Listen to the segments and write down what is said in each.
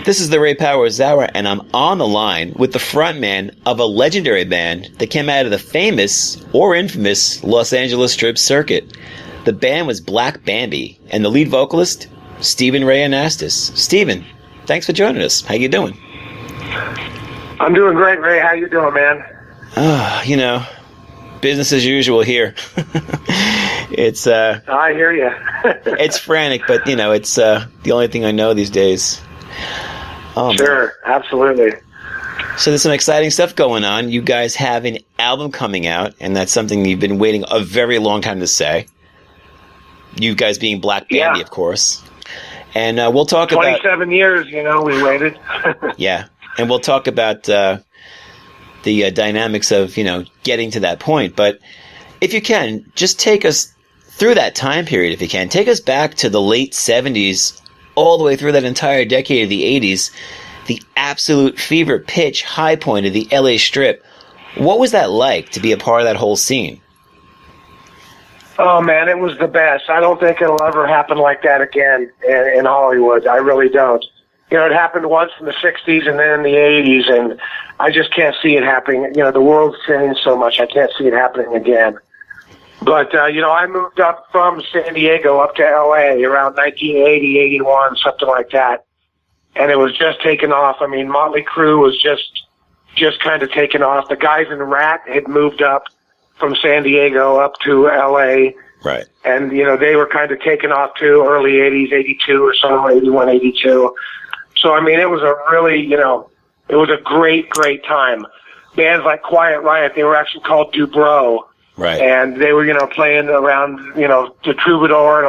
This is the Ray Powers Hour, and I'm on the line with the frontman of a legendary band that came out of the famous or infamous Los Angeles Strip circuit. The band was Black Bambi, and the lead vocalist, Steven Ray Anastos. Steven, thanks for joining us. How you doing? I'm doing great, Ray. How you doing, man? Business as usual here. It's I hear you. it's frantic, but it's the only thing I know these days. Oh, sure, man. Absolutely. So there's some exciting stuff going on. You guys have an album coming out, and that's something you've been waiting a very long time to say. You guys being Black Bambi, of course. And we'll talk 27 about 27 years, we waited. Yeah, and we'll talk about the dynamics of, getting to that point. But if you can, just take us through that time period, if you can. Take us back to the late 70s, all the way through that entire decade of the 80s, the absolute fever pitch high point of the LA Strip. What was that like to be a part of that whole scene? Oh, man, it was the best. I don't think it'll ever happen like that again in Hollywood. I really don't. It happened once in the 60s and then in the 80s, and I just can't see it happening. The world's changed so much, I can't see it happening again. But, I moved up from San Diego up to L.A. around 1980, 81, something like that. And it was just taking off. I mean, Motley Crue was just kind of taking off. The guys in Rat had moved up from San Diego up to L.A. Right. And, they were kind of taking off too, early 80s, 82 or so, 81, 82. So, I mean, it was a really, it was a great, great time. Bands like Quiet Riot, they were actually called Dubrow. Right. And they were, playing around, the Troubadour and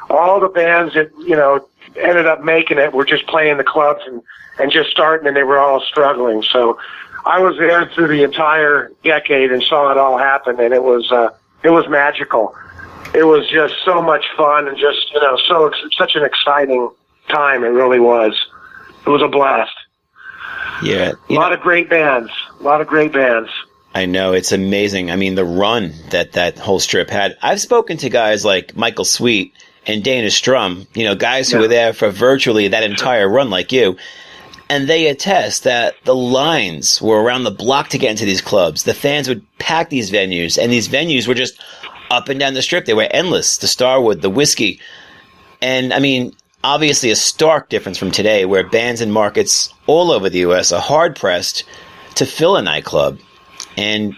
all the bands that, ended up making it were just playing the clubs and just starting, and they were all struggling. So I was there through the entire decade and saw it all happen, and it was magical. It was just so much fun and just, such an exciting time. It really was. It was a blast. Yeah. A lot of great bands. I know, it's amazing. I mean, the run that whole strip had. I've spoken to guys like Michael Sweet and Dana Strum, guys who were there for virtually that entire run like you, and they attest that the lines were around the block to get into these clubs. The fans would pack these venues, and these venues were just up and down the strip. They were endless. The Starwood, the Whiskey. And, I mean, obviously a stark difference from today, where bands and markets all over the U.S. are hard-pressed to fill a nightclub. And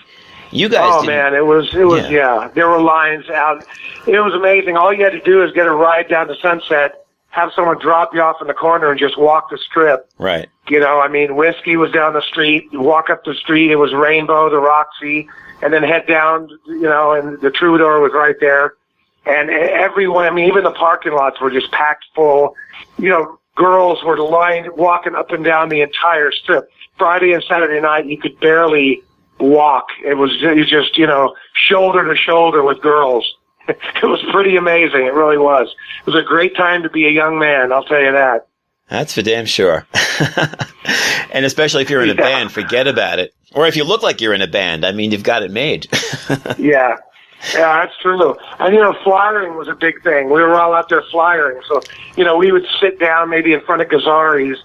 you guys Oh, man, it was, yeah. There were lines out. It was amazing. All you had to do is get a ride down to Sunset, have someone drop you off in the corner, and just walk the strip. Right. Whiskey was down the street. You walk up the street, it was Rainbow, the Roxy, and then head down, and the Troubadour was right there. And everyone, even the parking lots were just packed full. Girls were lined, walking up and down the entire strip. Friday and Saturday night, you could barely walk. It was just, shoulder to shoulder with girls. It was pretty amazing. It really was. It was a great time to be a young man, I'll tell you that. That's for damn sure. And especially if you're in a band, forget about it. Or if you look like you're in a band, you've got it made. Yeah, that's true. And, flyering was a big thing. We were all out there flyering. So, we would sit down maybe in front of Gazzari's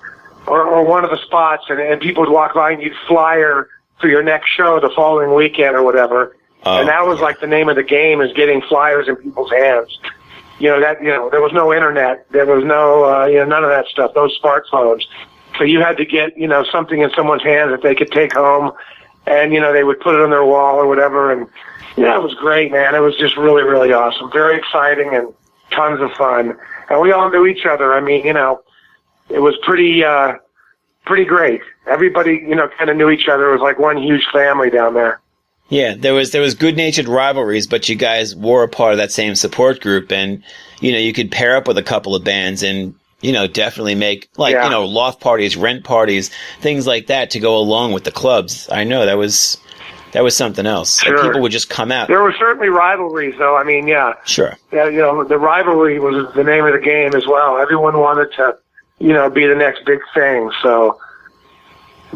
or one of the spots, and people would walk by and you'd flyer for your next show the following weekend or whatever. Oh, and that was like the name of the game, is getting flyers in people's hands. There was no internet. There was no, none of that stuff, no smartphones. So you had to get, something in someone's hands that they could take home, and, they would put it on their wall or whatever. And, it was great, man. It was just really, really awesome. Very exciting and tons of fun. And we all knew each other. It was pretty great. Everybody, kind of knew each other. It was like one huge family down there. Yeah, there was good-natured rivalries, but you guys were a part of that same support group, and, you could pair up with a couple of bands and, definitely make, loft parties, rent parties, things like that to go along with the clubs. I know that was something else. Sure. Like, people would just come out. There were certainly rivalries, though. Yeah. Sure. Yeah, the rivalry was the name of the game as well. Everyone wanted to, be the next big thing, so...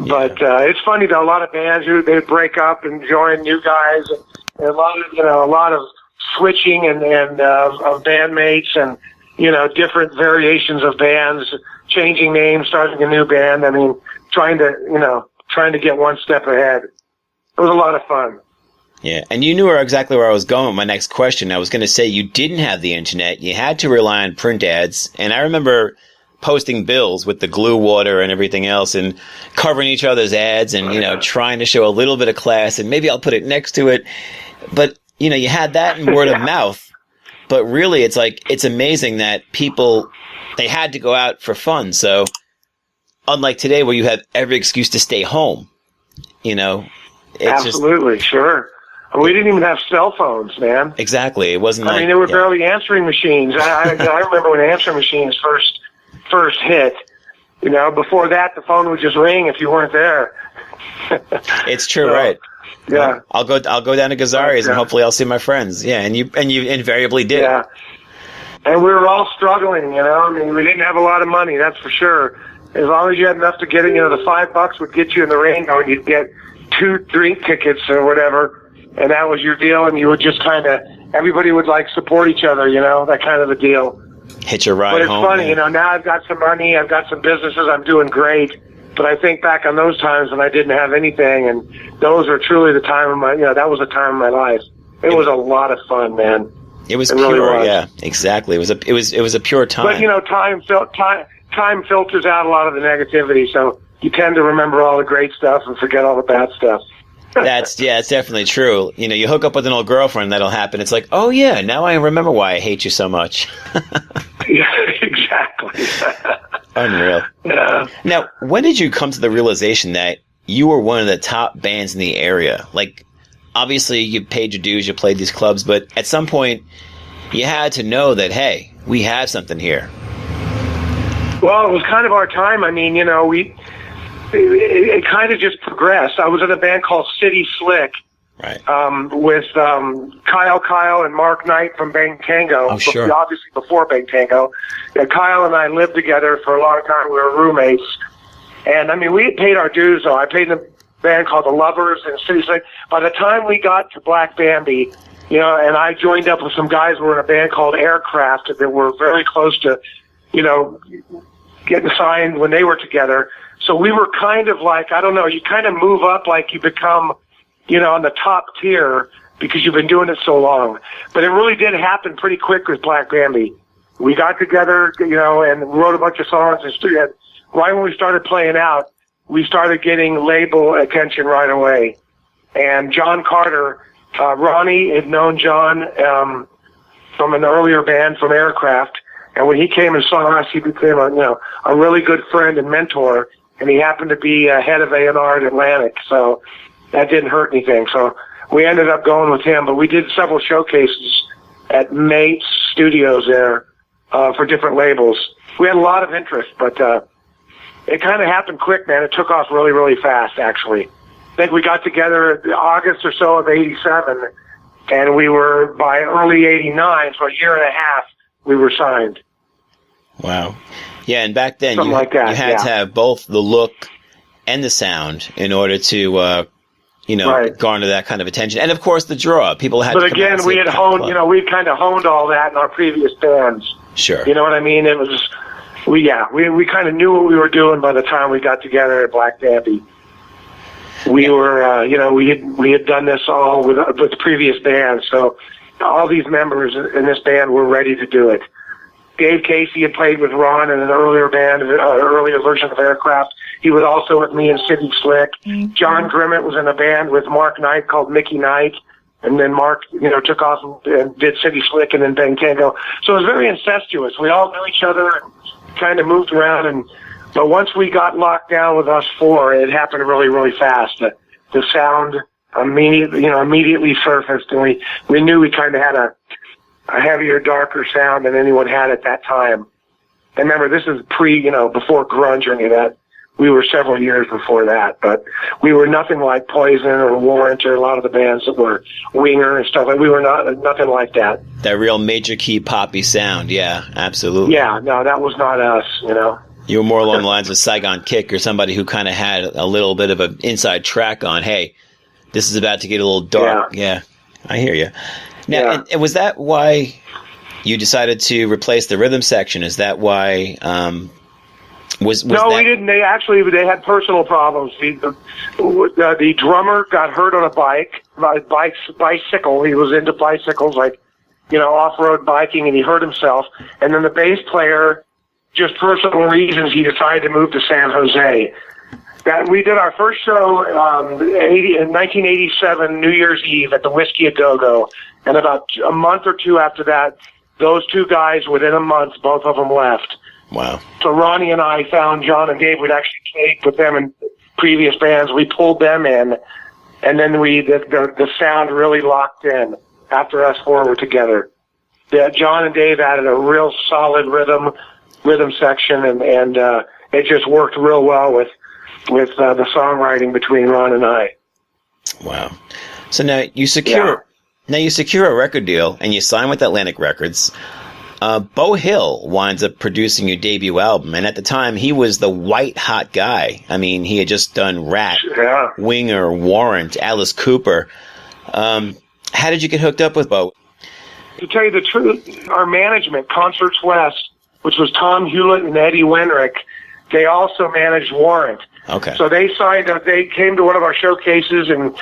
Yeah. But it's funny though. A lot of bands they break up and join new guys, and a lot of switching and of bandmates, and different variations of bands changing names, starting a new band. I mean, trying to get one step ahead. It was a lot of fun. Yeah, and you knew exactly where I was going with my next question. I was going to say you didn't have the internet. You had to rely on print ads. And I remember posting bills with the glue water and everything else and covering each other's ads and, trying to show a little bit of class and maybe I'll put it next to it. But, you had that in word of mouth. But really, it's amazing that people, they had to go out for fun. So unlike today where you have every excuse to stay home, Absolutely, sure. We didn't even have cell phones, man. Exactly. It wasn't there were barely answering machines. I remember when answering machines first hit. Before that, the phone would just ring if you weren't there. It's true, right? Yeah. I'll go down to Gazzari's and hopefully I'll see my friends. Yeah, and you invariably did. Yeah. And we were all struggling, I mean, we didn't have a lot of money, that's for sure. As long as you had enough to get in, the $5 would get you in the Rainbow and you'd get 2 drink tickets or whatever. And that was your deal, and you would just everybody would support each other, that kind of a deal. Hitch a ride home. But it's funny, now I've got some money, I've got some businesses, I'm doing great. But I think back on those times when I didn't have anything, and those are truly the time of my, that was a time of my life. It was a lot of fun, man. It was pure, really was. Yeah, exactly. It was a pure time. But time filters out a lot of the negativity, so you tend to remember all the great stuff and forget all the bad stuff. It's definitely true. You hook up with an old girlfriend, that'll happen. It's like, oh yeah, now I remember why I hate you so much. Yeah, exactly. Unreal. Yeah. Now, when did you come to the realization that you were one of the top bands in the area? Obviously you paid your dues, you played these clubs, but at some point you had to know that, hey, we have something here. Well, it was kind of our time. I mean, it kind of just progressed. I was in a band called City Slick, right? With Kyle and Mark Knight from Bang Tango. Oh, sure. Obviously before Bang Tango. Kyle and I lived together for a long time. We were roommates. And, I mean, we had paid our dues, though. I played in a band called The Lovers and City Slick. By the time we got to Black Bambi, and I joined up with some guys who were in a band called Aircraft that were very close to, getting signed when they were together. So we were kind of you kind of move up you become, on the top tier because you've been doing it so long. But it really did happen pretty quick with Black Bambi. We got together, and wrote a bunch of songs and right when we started playing out, we started getting label attention right away. And John Carter, Ronnie had known John, from an earlier band from Aircraft. And when he came and saw us, he became a really good friend and mentor. And he happened to be head of A&R at Atlantic, so that didn't hurt anything. So we ended up going with him, but we did several showcases at Mate's Studios there for different labels. We had a lot of interest, but it kind of happened quick, man. It took off really, really fast, actually. I think we got together in August or so of '87, and we were, by early '89, so a year and a half, we were signed. Wow. Yeah, and back then you had to have both the look and the sound in order to, right. garner that kind of attention. And, of course, the draw. People had to come out and again, we had honed, we kind of honed all that in our previous bands. Sure. You know what I mean? It was, we kind of knew what we were doing by the time we got together at Black Bambi. We were, we had done this all with previous bands, so all these members in this band were ready to do it. Dave Casey had played with Ron in an earlier band, earlier version of Aircraft. He was also with me in City Slick. Mm-hmm. John Grimmett was in a band with Mark Knight called Mickey Knight. And then Mark, took off and did City Slick and then Bang Tango. So it was very incestuous. We all knew each other and kind of moved around. But once we got locked down with us four, it happened really, really fast. The sound immediately surfaced, and we knew we kind of had a heavier, darker sound than anyone had at that time. And remember, this is before grunge or any of that. We were several years before that, but we were nothing like Poison or Warrant or a lot of the bands that were Winger and stuff. We were nothing like that. That real major key poppy sound, yeah, absolutely. Yeah, no, that was not us, You were more along the lines of Saigon Kick or somebody who kind of had a little bit of an inside track on, hey, this is about to get a little dark. Yeah, I hear you. Now, and was that why you decided to replace the rhythm section? Is that why No, we didn't. They had personal problems. The drummer got hurt on a bicycle. He was into bicycles, like, off-road biking, and he hurt himself. And then the bass player, just personal reasons, he decided to move to San Jose. We did our first show in 1987, New Year's Eve, at the Whiskey a Go-Go. And about a month or two after that, those two guys, within a month, both of them left. Wow. So Ronnie and I found John and Dave. We'd actually played with them in previous bands. We pulled them in, and then the sound really locked in after us four were together. John and Dave added a real solid rhythm section, and it just worked real well with the songwriting between Ron and I. Wow. So now you secure a record deal, and you sign with Atlantic Records. Beau Hill winds up producing your debut album, and at the time, he was the white-hot guy. I mean, he had just done Rat, Winger, Warrant, Alice Cooper. How did you get hooked up with Beau? To tell you the truth, our management, Concerts West, which was Tom Hewlett and Eddie Wenrick, they also managed Warrant. Okay. So they signed up. They came to one of our showcases, and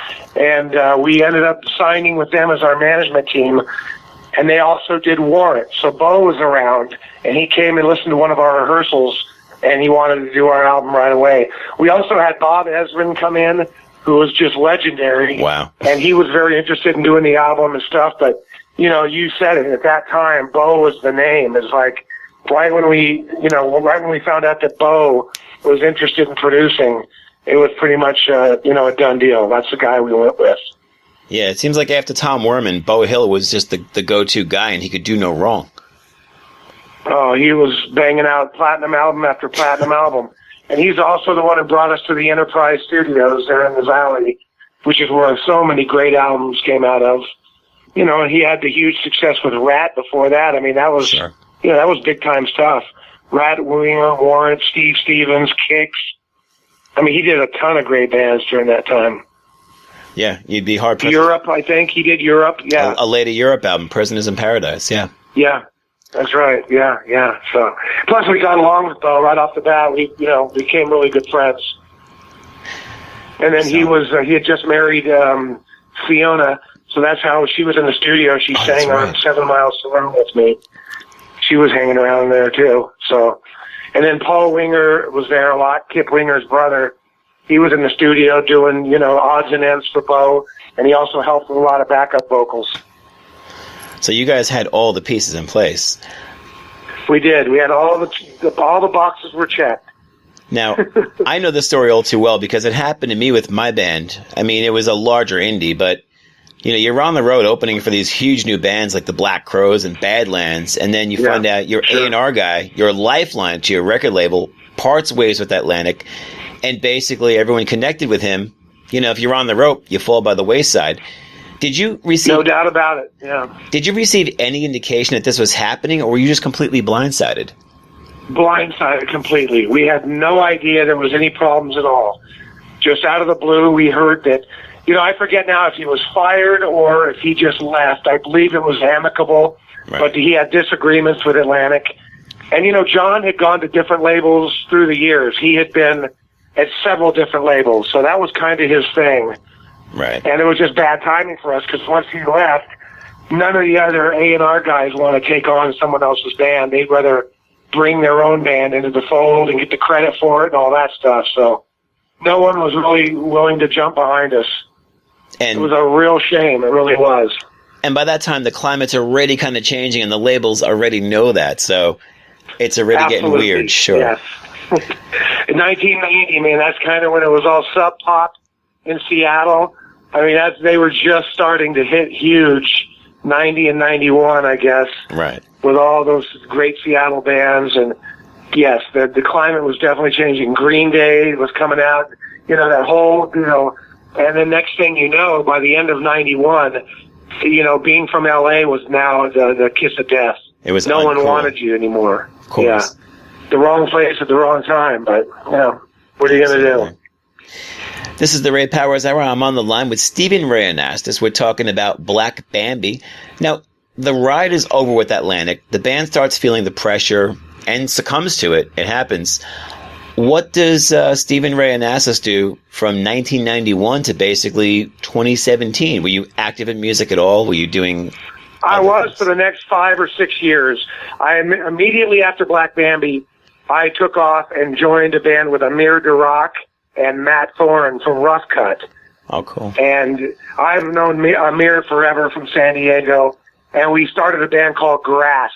we ended up signing with them as our management team. And they also did Warrant. So Beau was around, and he came and listened to one of our rehearsals, and he wanted to do our album right away. We also had Bob Ezrin come in, who was just legendary. Wow. And he was very interested in doing the album and stuff. But, you said it, at that time, Beau was the name. It's like right when we found out that Beau was interested in producing, it was pretty much, a done deal. That's the guy we went with. Yeah, it seems like after Tom Werman, Beau Hill was just the go-to guy, and he could do no wrong. Oh, he was banging out platinum album after platinum album. And he's also the one who brought us to the Enterprise Studios there in the Valley, which is where so many great albums came out of. And he had the huge success with Rat before that. I mean, that was, that was big-time stuff. Rat, Winger, Warrant, Steve Stevens, Kicks. I mean, he did a ton of great bands during that time. Yeah, you'd be hard pressed. Europe, I think. He did Europe, yeah. A later Europe album, Prisoners in Paradise, yeah. Yeah, that's right, yeah. So, plus we got along with Beau right off the bat. We, became really good friends. And then he had just married Fiona, so that's how she was in the studio. She sang on 7 Miles to Rome with me. She was hanging around there, too. So, and then Paul Winger was there a lot, Kip Winger's brother. He was in the studio doing, odds and ends for Beau, and he also helped with a lot of backup vocals. So you guys had all the pieces in place. We did. We had all the boxes were checked. Now, I know this story all too well because it happened to me with my band. I mean, it was a larger indie, but you're on the road opening for these huge new bands like the Black Crowes and Badlands, and then you find out your A&R guy, your lifeline to your record label, parts ways with Atlantic. And basically, everyone connected with him. If you're on the rope, you fall by the wayside. Did you receive? No doubt about it. Yeah. Did you receive any indication that this was happening, or were you just completely blindsided? Blindsided completely. We had no idea there was any problems at all. Just out of the blue, we heard that. I forget now if he was fired or if he just left. I believe it was amicable, but he had disagreements with Atlantic. And John had gone to different labels through the years. He had been at several different labels, so that was kind of his thing. Right. And it was just bad timing for us because once he left, none of the other A&R guys want to take on someone else's band. They'd rather bring their own band into the fold and get the credit for it and all that stuff. So no one was really willing to jump behind us. And it was a real shame. It really was. And by that time, the climate's already kind of changing, and the labels already know that. So it's already getting weird. Sure. Yes. In 1990, man, that's kind of when it was all Sub Pop in Seattle. I mean, they were just starting to hit huge, 90 and 91, I guess. Right. With all those great Seattle bands. And, yes, the climate was definitely changing. Green Day was coming out, that whole, and the next thing you know, by the end of 91, being from L.A. was now the kiss of death. It was no one wanted you anymore. Of course. Yeah. The wrong place at the wrong time, but, what are you going to do? This is the Ray Powers Hour. I'm on the line with Steven Ray Anastos. We're talking about Black Bambi. Now, the ride is over with Atlantic. The band starts feeling the pressure and succumbs to it. It happens. What does Steven Ray Anastos do from 1991 to basically 2017? Were you active in music at all? Were you doing... I was for the next 5 or 6 years. Immediately after Black Bambi, I took off and joined a band with Amir Durock and Matt Thorne from Rough Cut. Oh, cool. And I've known Amir forever from San Diego, and we started a band called Grass,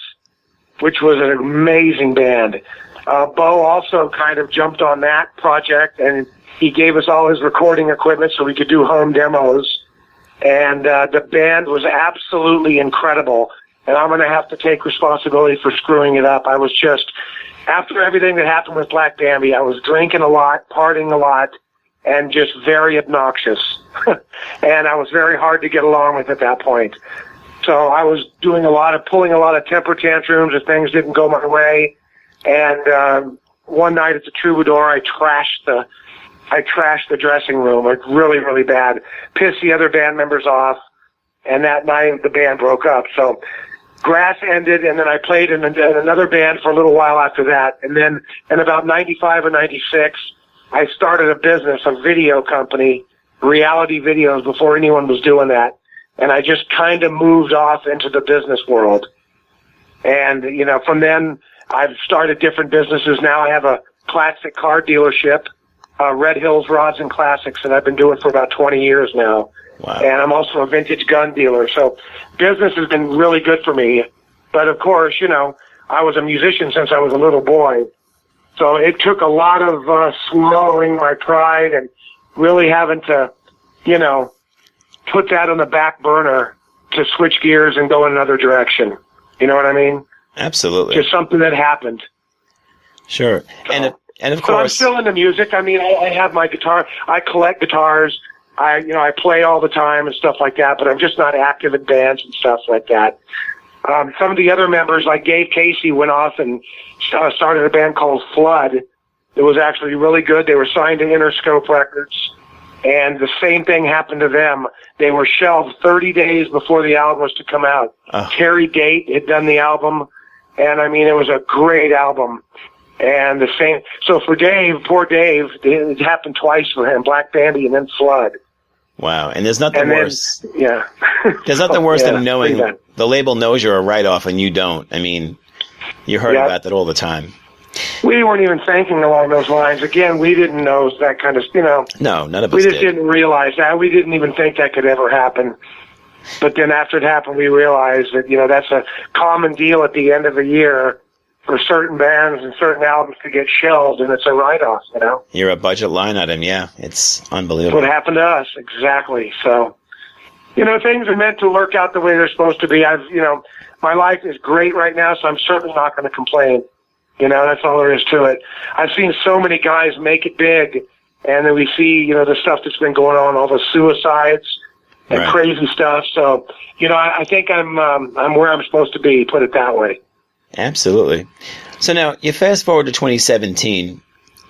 which was an amazing band. Bo also kind of jumped on that project, and he gave us all his recording equipment so we could do home demos. And the band was absolutely incredible. And I'm going to have to take responsibility for screwing it up. I was just, after everything that happened with Black Bambi, I was drinking a lot, partying a lot, and just very obnoxious. And I was very hard to get along with at that point. So I was pulling a lot of temper tantrums if things didn't go my way. And one night at the Troubadour, I trashed the dressing room, like really, really bad. Pissed the other band members off, and that night the band broke up. So Grass ended, and then I played in another band for a little while after that. And then in about 95 or 96, I started a business, a video company, reality videos, before anyone was doing that. And I just kind of moved off into the business world. And, you know, from then I've started different businesses. Now I have a classic car dealership, Red Hills Rods and Classics, that I've been doing for about 20 years now. Wow. And I'm also a vintage gun dealer. So business has been really good for me. But of course, you know, I was a musician since I was a little boy. So it took a lot of swallowing my pride and really having to, you know, put that on the back burner to switch gears and go in another direction. You know what I mean? Absolutely. Just something that happened. Sure. So, and of so I'm course, still into music. I mean, I have my guitar. I collect guitars. I play all the time and stuff like that, but I'm just not active in bands and stuff like that. Some of the other members, like Dave Casey, went off and started a band called Flood. It was actually really good. They were signed to Interscope Records, and the same thing happened to them. They were shelved 30 days before the album was to come out. Terry Gate had done the album, and I mean, it was a great album. And the same, so for Dave, poor Dave, it happened twice for him, Black Bambi and then Flood. Wow. And there's nothing worse. Yeah. There's nothing worse than knowing the label knows you're a write-off and you don't. I mean, you heard about that all the time. We weren't even thinking along those lines. Again, we didn't know that kind of, you know. No, none of us We just didn't realize that. We didn't even think that could ever happen. But then after it happened, we realized that, you know, that's a common deal at the end of the year for certain bands and certain albums to get shelved, and it's a write-off, you know? You're a budget line item, yeah. It's unbelievable. That's what happened to us, exactly. So, you know, things are meant to work out the way they're supposed to be. My life is great right now, so I'm certainly not going to complain. You know, that's all there is to it. I've seen so many guys make it big, and then we see, you know, the stuff that's been going on, all the suicides and crazy stuff. So, you know, I think I'm where I'm supposed to be, put it that way. Absolutely. So now, you fast forward to 2017,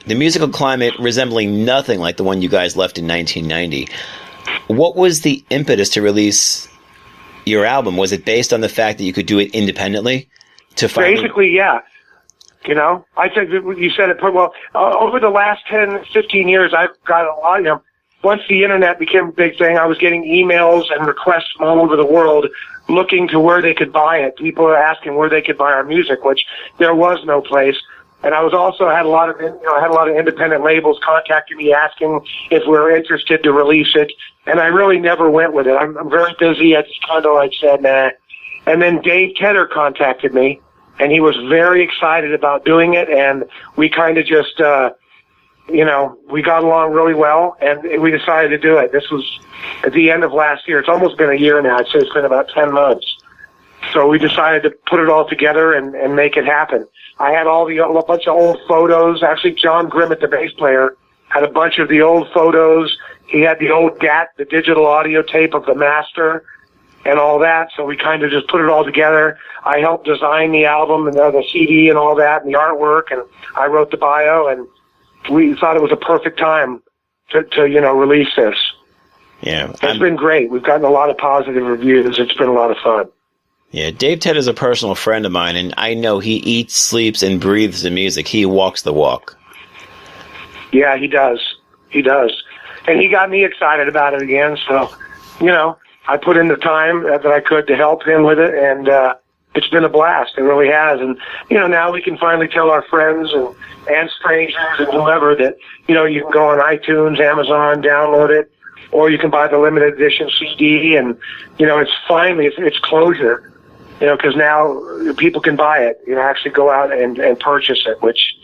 the musical climate resembling nothing like the one you guys left in 1990. What was the impetus to release your album? Was it based on the fact that you could do it independently? Basically, yeah. You know, I think you said it pretty well. Over the last 10, 15 years, I've got a lot, you know, once the internet became a big thing, I was getting emails and requests from all over the world looking to where they could buy it. People were asking where they could buy our music, which there was no place. And I was also had a lot of independent labels contacting me asking if we were interested to release it. And I really never went with it. I'm very busy. I just kind of like said, nah. And then Dave Tedder contacted me, and he was very excited about doing it. And we kind of just, you know, we got along really well, and we decided to do it. This was at the end of last year. It's almost been a year now. I'd say it's been about 10 months. So we decided to put it all together and make it happen. I had a bunch of old photos. Actually, John Grimmett, the bass player, had a bunch of the old photos. He had the old DAT, the digital audio tape of the master, and all that. So we kind of just put it all together. I helped design the album and the CD and all that and the artwork, and I wrote the bio, and we thought it was a perfect time to you know, release this. Yeah. It's been great. We've gotten a lot of positive reviews. It's been a lot of fun. Yeah, Dave Tedder is a personal friend of mine, and I know he eats, sleeps, and breathes the music. He walks the walk. Yeah, he does. He does. And he got me excited about it again. So, I put in the time that I could to help him with it. And it's been a blast. It really has. And, now we can finally tell our friends and strangers and whoever that, you can go on iTunes, Amazon, download it, or you can buy the limited edition CD. And, it's closure, because now people can buy it, actually go out and purchase it, which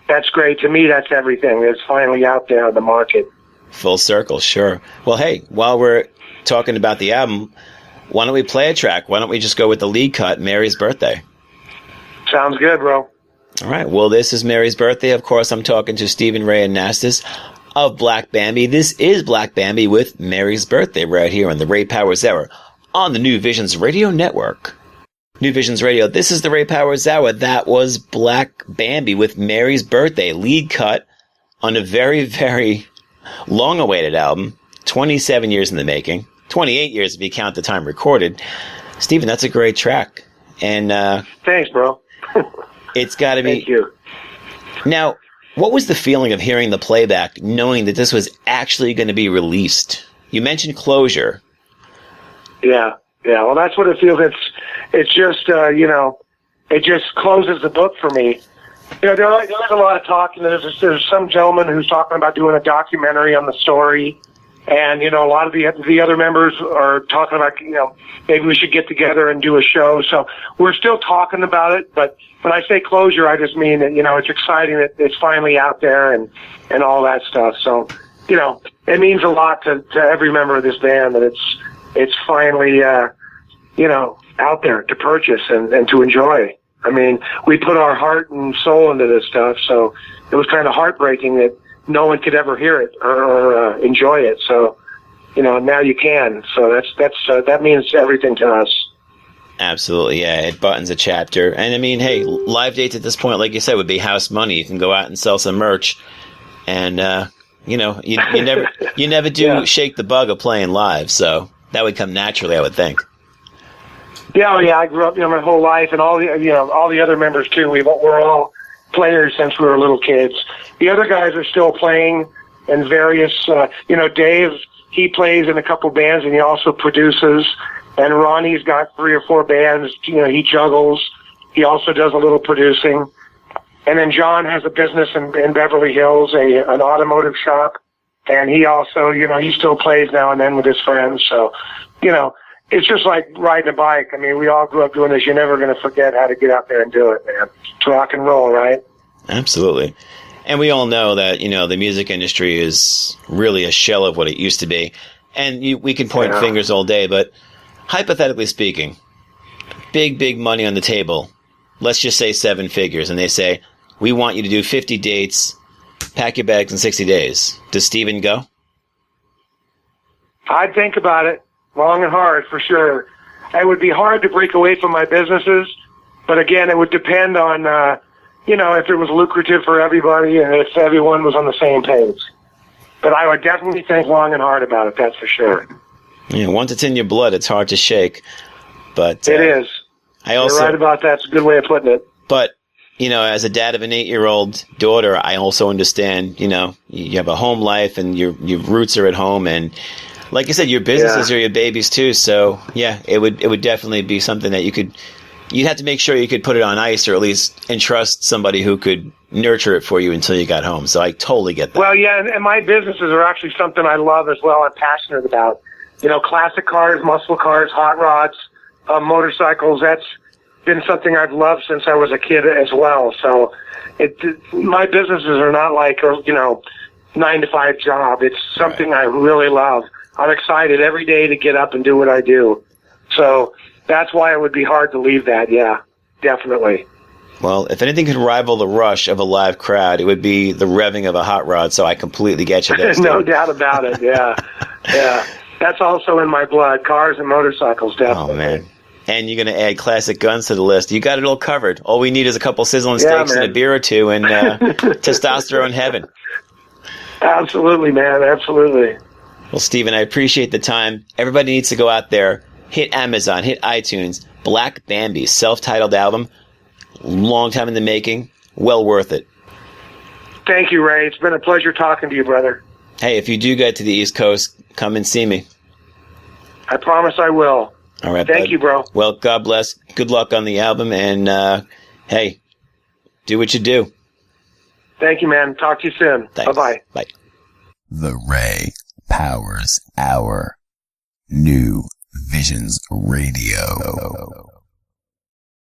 that's great. To me, that's everything. It's finally out there on the market. Full circle, sure. Well, hey, while we're talking about the album, why don't we play a track? Why don't we just go with the lead cut, Mary's Birthday? Sounds good, bro. All right. Well, this is Mary's Birthday. Of course, I'm talking to Steven Ray Anastos of Black Bambi. This is Black Bambi with Mary's Birthday right here on the Ray Powers Hour on the New Visions Radio Network. New Visions Radio, this is the Ray Powers Hour. That was Black Bambi with Mary's Birthday, lead cut on a very, very long-awaited album, 27 years in the making, 28 years if you count the time recorded. Steven, that's a great track. And thanks, bro. It's got to be. Thank you. Now, what was the feeling of hearing the playback, knowing that this was actually going to be released? You mentioned closure. Yeah. Well, that's what it feels. It's just, it just closes the book for me. There's a lot of talk. There's some gentleman who's talking about doing a documentary on the story. And, a lot of the other members are talking about, maybe we should get together and do a show. So we're still talking about it. But when I say closure, I just mean that, it's exciting that it's finally out there and all that stuff. So, it means a lot to every member of this band that it's finally, out there to purchase and to enjoy. I mean, we put our heart and soul into this stuff. So it was kind of heartbreaking that no one could ever hear it or enjoy it. So, now you can. So that means everything to us. Absolutely, yeah. It buttons a chapter. And I mean, hey, live dates at this point, like you said, would be house money. You can go out and sell some merch, and you never do shake the bug of playing live. So that would come naturally, I would think. Yeah, I grew up, my whole life, and all the other members too. We're all players since we were little kids. The other guys are still playing in various, Dave, he plays in a couple bands and he also produces. And Ronnie's got 3 or 4 bands. He juggles. He also does a little producing. And then John has a business in Beverly Hills, an automotive shop. And he also, he still plays now and then with his friends. So, it's just like riding a bike. I mean, we all grew up doing this. You're never going to forget how to get out there and do it, man. It's rock and roll, right? Absolutely. And we all know that, the music industry is really a shell of what it used to be. And we can point fingers all day, but hypothetically speaking, big money on the table. Let's just say 7 figures. And they say, we want you to do 50 dates, pack your bags in 60 days. Does Steven go? I'd think about it long and hard, for sure. It would be hard to break away from my businesses, but again, it would depend on, if it was lucrative for everybody and if everyone was on the same page. But I would definitely think long and hard about it, that's for sure. Yeah, once it's in your blood, it's hard to shake. But it is. You're right about that. It's a good way of putting it. But, as a dad of an 8-year-old daughter, I also understand, you have a home life and your roots are at home, and like you said, your businesses are your babies too. So yeah, it would definitely be something that you'd have to make sure you could put it on ice, or at least entrust somebody who could nurture it for you until you got home. So I totally get that. Well, yeah, and my businesses are actually something I love as well. I'm passionate about, classic cars, muscle cars, hot rods, motorcycles. That's been something I've loved since I was a kid as well. So my businesses are not like, 9-to-5 job. It's something I really love. I'm excited every day to get up and do what I do. So that's why it would be hard to leave that. Yeah, definitely. Well, if anything could rival the rush of a live crowd, it would be the revving of a hot rod. So I completely get you there. No doubt about it. Yeah. Yeah. That's also in my blood. Cars and motorcycles, definitely. Oh, man. And you're going to add classic guns to the list. You got it all covered. All we need is a couple sizzling steaks and a beer or two, and testosterone heaven. Absolutely, man. Absolutely. Well, Steven, I appreciate the time. Everybody needs to go out there, hit Amazon, hit iTunes. Black Bambi, self-titled album. Long time in the making. Well worth it. Thank you, Ray. It's been a pleasure talking to you, brother. Hey, if you do get to the East Coast, come and see me. I promise I will. All right. Thank you, bro. Well, God bless. Good luck on the album. And, hey, do what you do. Thank you, man. Talk to you soon. Thanks. Bye-bye. Bye. The Ray Powers Hour. New Visions Radio.